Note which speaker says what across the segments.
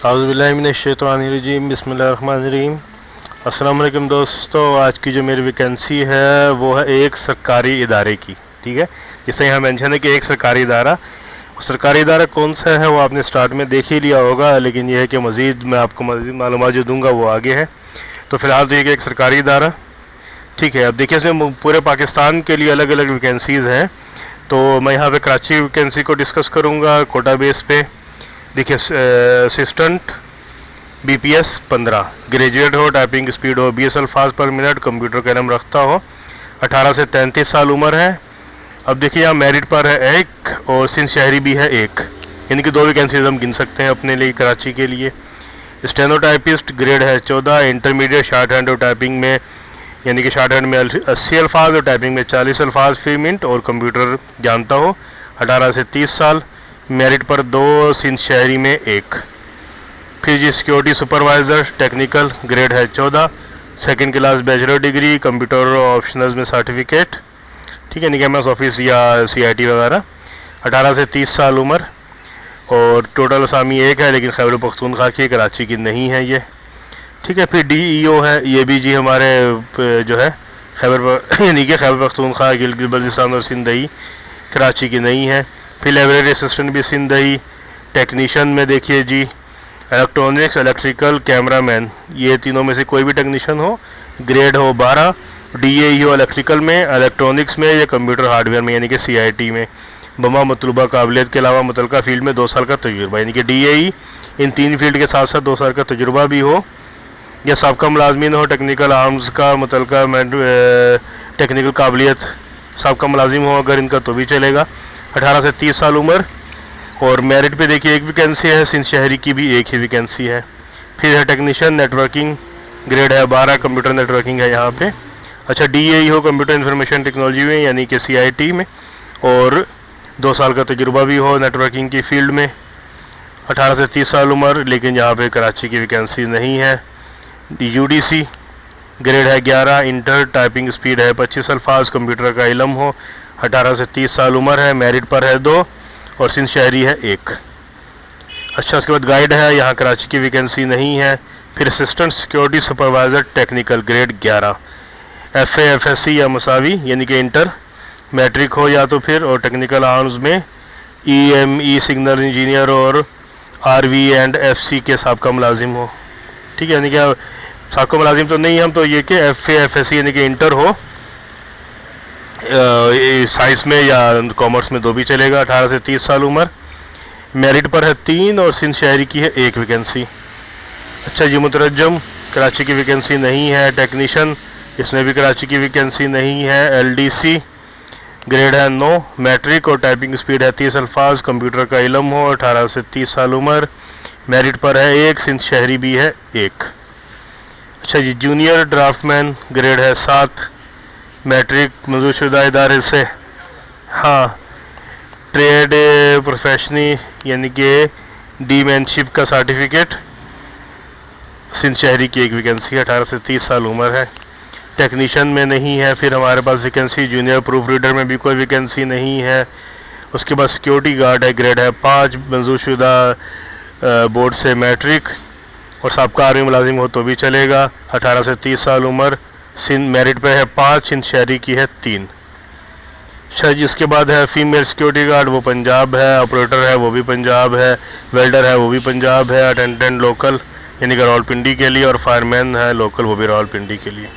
Speaker 1: औज़ुबिल्लाहिमिनश्शैतानिर्रजीम बिस्मिल्लाहिर्रहमानिर्रहीम। अस्सलाम वालेकुम दोस्तों, आज की जो मेरी वैकेंसी है वो है एक सरकारी इदारे की। ठीक है, जिससे यहाँ मेंशन है कि एक सरकारी इदारा कौन सा है वो आपने स्टार्ट में देख ही लिया होगा, लेकिन यह है कि मज़ीद मैं आपको मज़ीद मालूमात जो दूंगा वो आगे है। तो फ़िलहाल तो ये एक सरकारी इदारा, ठीक है। अब देखिए इसमें पूरे पाकिस्तान के लिए अलग अलग वैकेंसीज़ हैं। तो मैं यहाँ पे कराची वैकेंसी को डिस्कस करूँगा कोटा बेस पे। देखिए असिस्टेंट BPS 15, ग्रेजुएट हो, टाइपिंग स्पीड हो 20 अल्फाज पर मिनट, कंप्यूटर का इल्म रखता हो, 18 से 33 साल उम्र है। अब देखिए यहाँ मेरिट पर है एक और सिंध शहरी भी है एक, यानी कि 2 वैकेंसीज हम गिन सकते हैं अपने लिए कराची के लिए। स्टेनोटाइपिस्ट ग्रेड है 14, इंटरमीडिएट शॉर्ट हैंड और टाइपिंग में, यानी कि शॉर्ट हैंड में 80 अल्फाज और टाइपिंग में 40 अल्फाज फी मिनट और कंप्यूटर जानता हो, 18 से 30 साल। मेरिट पर 2, सिंध शहरी में 1। फिर जी सिक्योरिटी सुपरवाइज़र टेक्निकल ग्रेड है 14, second class bachelor degree, computer optionals में सर्टिफिकेट, ठीक है, MS ऑफिस या CIT वगैरह, 18 से 30 साल उम्र और टोटल असामी 1 है, लेकिन खैबर पख्तूनख्वा की, कराची की नहीं है ये, ठीक है। फिर DEO है, ये भी जी हमारे जो है खैबर यानी कि खैबर पख्तूनख्वा, गिलगित बल्तिस्तान और सिंधई, कराची की नहीं है। फिर लाइब्रेरी असिस्टेंट भी सिंधई। टेक्नीशियन में देखिए जी इलेक्ट्रॉनिक्स, इलेक्ट्रिकल, कैमरामैन, ये तीनों में से कोई भी टेक्नीशियन हो, ग्रेड हो 12, DAE हो इलेक्ट्रिकल में, इलेक्ट्रॉनिक्स में या कंप्यूटर हार्डवेयर में, यानी कि CIT में, बमा मतलूबा काबिलियत के अलावा मुतलका फील्ड में 2 साल का तजुर्बा, यानी कि DAE इन 3 फील्ड के साथ साथ 2 साल का तजुर्बा भी हो, या सबका मुलाजमीन हो, टेक्निकल आर्म्स का मुतलका टेक्निकल काबिलियत सबका मुलाजिम हो अगर इनका तो भी चलेगा, 18 से 30 साल उम्र। और मेरिट पे देखिए एक वैकेंसी है, सिंध शहरी की भी एक ही वैकेंसी है। फिर है टेक्नीशियन नेटवर्किंग, ग्रेड है 12, कंप्यूटर नेटवर्किंग है यहाँ पे। अच्छा, DAE हो कंप्यूटर इंफॉर्मेशन टेक्नोलॉजी में, यानी कि CIT में, और 2 साल का तजुर्बा भी हो नेटवर्किंग की फील्ड में, 18 से 30 साल उम्र, लेकिन यहाँ पे कराची की वैकेंसी नहीं है। UDC ग्रेड है 11, इंटर टाइपिंग स्पीड है 25 अल्फाज, कंप्यूटर का इल्म हो, 18 से 30 साल उम्र है, मेरिट पर है 2 और सिंध शहरी है 1। अच्छा, उसके बाद गाइड है, यहाँ कराची की वैकेंसी नहीं है। फिर assistant security supervisor technical grade 11, FA FSC या मसावी, यानी कि इंटर मैट्रिक हो या तो फिर, और टेक्निकल आर्म्स में EME सिग्नल इंजीनियर और RV एंड FC के सबका मुलाजिम हो, ठीक है, यानी कि सबका मुलाजिम तो नहीं हम तो ये कि FA FSC यानी कि इंटर हो, साइंस में या कॉमर्स में 2 भी चलेगा, 18 से 30 साल उम्र, मेरिट पर है 3 और सिंध शहरी की है 1 वैकेंसी। अच्छा जी, मुतरजम कराची की वैकेंसी नहीं है। टेक्नीशियन, इसमें भी कराची की वैकेंसी नहीं है। LDC ग्रेड है 9, मैट्रिक और टाइपिंग स्पीड है 30 अल्फाज, कंप्यूटर का इल्म हो, 18 से 30 साल उम्र, मेरिट पर है 1, सिंध शहरी भी है 1। अच्छा जी, जूनियर ड्राफ्टमैन ग्रेड है 7, मैट्रिक, मंजूरशुदा इदारे से, हाँ, ट्रेड प्रोफेशनी यानी कि डीमैनशिप का सर्टिफिकेट, सिंध शहरी की 1 वैकेंसी, 18 से 30 साल उम्र है। टेक्नीशियन में नहीं है। फिर हमारे पास वैकेंसी जूनियर प्रूफ रीडर में भी कोई वैकेंसी नहीं है। उसके बाद सिक्योरिटी गार्ड है, ग्रेड है 5, मंजूरशुदा बोर्ड से मैट्रिक और सबका आर्मी मुलाजिम हो तो भी चलेगा, 18 से 30 साल उम्र, सिंध मेरिट पे है 5, सिंध शहरी की है 3। अच्छा जी, इसके बाद है फीमेल सिक्योरिटी गार्ड, वो पंजाब है, ऑपरेटर है वो भी पंजाब है, वेल्डर है वो भी पंजाब है, अटेंडेंट लोकल यानी कि रावलपिंडी के लिए, और फायरमैन है लोकल वो भी रावलपिंडी के लिए।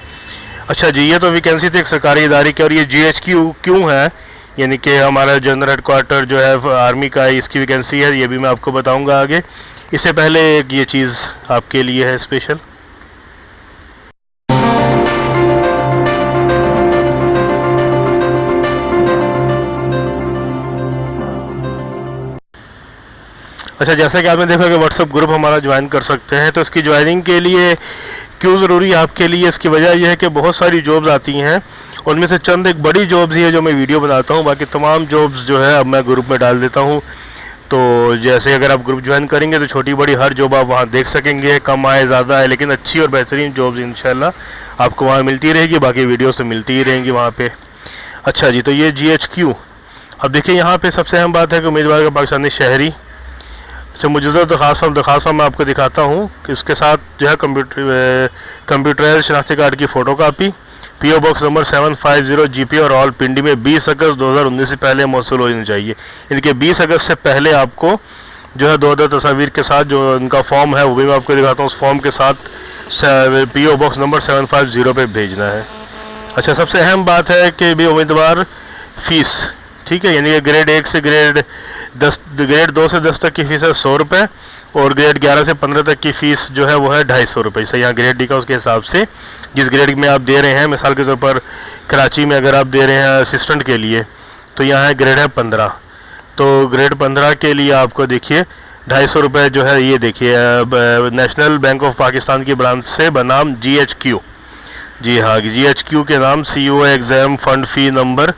Speaker 1: अच्छा जी, ये तो वैकेंसी थी एक सरकारी इदारे की। और ये GHQ क्यों है, यानी कि हमारा जनरल हेडक्वार्टर जो है आर्मी का, इसकी वैकेंसी है, ये भी मैं आपको बताऊँगा आगे। इससे पहले एक ये चीज़ आपके लिए है स्पेशल। अच्छा, जैसा कि आपने देखा कि व्हाट्सएप ग्रुप हमारा ज्वाइन कर सकते हैं, तो इसकी ज्वाइनिंग के लिए क्यों ज़रूरी है आपके लिए, इसकी वजह यह है कि बहुत सारी जॉब्स आती हैं, उनमें से चंद एक बड़ी जॉब्स ही है जो मैं वीडियो बनाता हूं, बाकी तमाम जॉब्स जो है अब मैं ग्रुप में डाल देता हूं। तो जैसे अगर आप ग्रुप ज्वाइन करेंगे तो छोटी बड़ी हर जॉब आप वहां देख सकेंगे, कम आए ज़्यादा है, लेकिन अच्छी और बेहतरीन जॉब्स इंशाल्लाह आपको वहाँ मिलती रहेगी, बाकी वीडियो से मिलती ही रहेंगी वहाँ पर। अच्छा जी, तो ये GHQ। अब देखिए यहाँ पर सबसे अहम बात है कि उम्मीदवार का पाकिस्तानी शहरी अच्छा, मुजज़्ज़र दरख्वास्त फॉर्म मैं आपको दिखाता हूँ कि इसके साथ जो है कंप्यूटराइज शनाख्ती कार्ड की photo copy, PO box number 750 GP और ऑल पिंडी में 20 अगस्त 2019 से पहले मौसूल होनी चाहिए। इनके 20 अगस्त से पहले आपको जो है 2 तस्वीर के साथ जो इनका फॉर्म है वो भी मैं आपको दिखाता हूँ, उस फॉर्म के साथ पीओ बॉक्स नंबर 750 पे भेजना है। अच्छा, सबसे अहम बात है कि भी उम्मीदवार फ़ीस, ठीक है, यानी कि ग्रेड 1 से ग्रेड 2 से 10 तक की फ़ीस है 100 रुपये और ग्रेड 11 से 15 तक की फ़ीस जो है वो है 250 रुपये। जैसे यहाँ ग्रेड डी का उसके हिसाब से जिस ग्रेड में आप दे रहे हैं, मिसाल के तौर पर कराची में अगर आप दे रहे हैं असिस्टेंट के लिए तो यहाँ है ग्रेड है 15, तो ग्रेड 15 के लिए आपको देखिए 250 रुपये जो है ये देखिए नेशनल बैंक ऑफ पाकिस्तान की ब्रांच से बनाम GHQ, जी हाँ GHQ के नाम COA एग्ज़ाम फ़ंड फ़ी नंबर,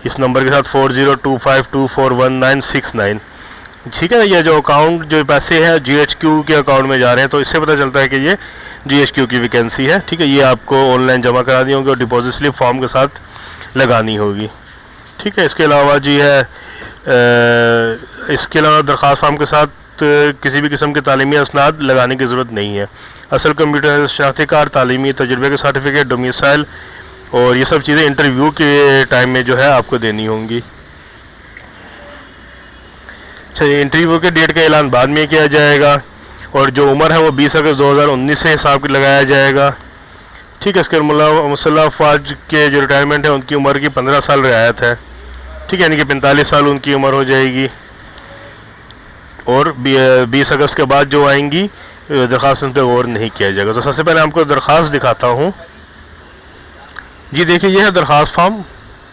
Speaker 1: इस नंबर के साथ 4025241969, ठीक है ना। ये जो अकाउंट जो पैसे हैं GHQ के अकाउंट में जा रहे हैं, तो इससे पता चलता है कि ये GHQ की वैकेंसी है, ठीक है। ये आपको ऑनलाइन जमा करानी होगी और डिपॉजिट स्लिप फॉर्म के साथ लगानी होगी, ठीक है। इसके अलावा जी है इसके अलावा दरख्वास्त फॉर्म के साथ किसी भी किस्म के तालीमी असनाद लगाने की ज़रूरत नहीं है। असल कंप्यूटर शनाख्ती कार्ड, तालीमी तजुर्बे के सर्टिफिकेट, डोमिसाइल और ये सब चीज़ें इंटरव्यू के टाइम में जो है आपको देनी होंगी। अच्छा, इंटरव्यू के डेट का ऐलान बाद में किया जाएगा और जो उम्र है वो 20 अगस्त 2019 से हिसाब लगाया जाएगा, ठीक है। इसके मुसल्लह अफवाज के जो रिटायरमेंट है उनकी उम्र की 15 साल रियायत है, ठीक है, यानी कि 45 साल उनकी उम्र हो जाएगी। और 20 अगस्त के बाद जो आएंगी दरख्वास्त पे गौर नहीं किया जाएगा। तो सबसे पहले आपको दरख्वास्त दिखाता हूँ जी। देखिए, ये है दरख्वास्त फॉर्म,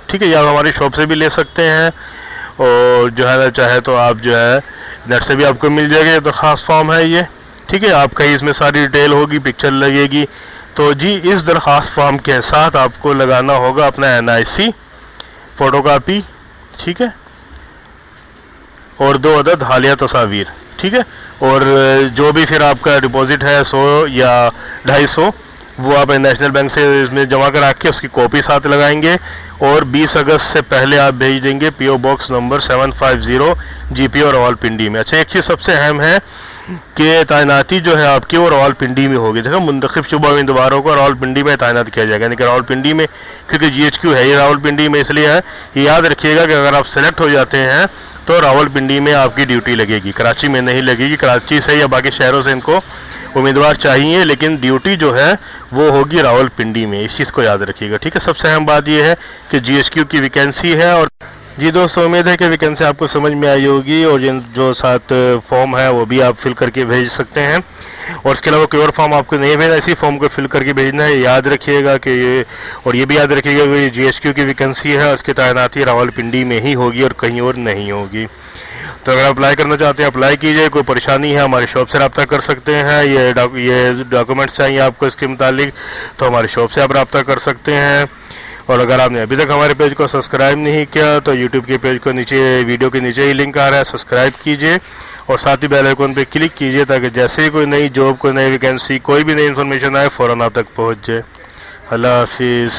Speaker 1: ठीक है। ये आप हमारी शॉप से भी ले सकते हैं और जो है चाहे तो आप जो है नेट से भी आपको मिल जाएगा। ये दरख्वास्त फॉर्म है ये, ठीक है। आपका इसमें सारी डिटेल होगी, पिक्चर लगेगी। तो जी इस दरख्वास्त फॉर्म के साथ आपको लगाना होगा अपना NIC फ़ोटोकॉपी, ठीक है, और 2 अदद हालिया तस्वीर, ठीक है। और जो भी फिर आपका डिपॉजिट है 100 या 250 वो आप नेशनल बैंक से इसमें जमा करा के उसकी कॉपी साथ लगाएंगे और 20 अगस्त से पहले आप भेज देंगे PO बॉक्स नंबर 750 GP और रावल पिंडी में। अच्छा, एक चीज़ सबसे अहम है कि तैनाती जो है आपकी वो रावल पिंडी में होगी। देखो, मुंतखब शुबा उम्मीदवारों को रावल पिंडी में तैनात किया जाएगा, यानी कि रावल पिंडी में, क्योंकि GHQ है ये रावल पिंडी में, इसलिए है। ये याद रखिएगा कि अगर आप सेलेक्ट हो जाते हैं तो रावलपिंडी में आपकी ड्यूटी लगेगी, कराची में नहीं लगेगी। कराची से या बाकी शहरों से इनको उम्मीदवार चाहिए, लेकिन ड्यूटी जो है वो होगी रावलपिंडी में, इस चीज़ को याद रखिएगा, ठीक है। सबसे अहम बात यह है कि GHQ की वैकेंसी है। और जी दोस्तों, उम्मीद है कि वैकेंसी आपको समझ में आई होगी और जिन जो साथ फॉर्म है वो भी आप फिल करके भेज सकते हैं। और इसके अलावा कोई और फॉर्म आपको नहीं भेजना, इसी फॉर्म को फिल करके भेजना है, याद रखिएगा कि ये, और ये भी याद रखिएगा कि ये GHQ की वैकेंसी है और उसकी तैनाती रावलपिंडी में ही होगी और कहीं और नहीं होगी। तो अगर अप्लाई करना चाहते हैं अप्लाई कीजिए। कोई परेशानी है हमारी शॉप से रब्ता कर सकते हैं। ये डॉक्यूमेंट्स चाहिए आपको इसके मुतालिक तो हमारी शॉप से आप रब्ता कर सकते हैं। और अगर आपने अभी तक हमारे पेज को सब्सक्राइब नहीं किया तो यूट्यूब के पेज को नीचे, वीडियो के नीचे ही लिंक आ रहा है, सब्सक्राइब कीजिए और साथ ही बेल आइकन पे क्लिक कीजिए ताकि जैसे ही कोई नई जॉब, कोई नई वैकेंसी, कोई भी नई इन्फॉर्मेशन आए फ़ौरन आप तक पहुँच जाए। अल्लाह हाफिज़।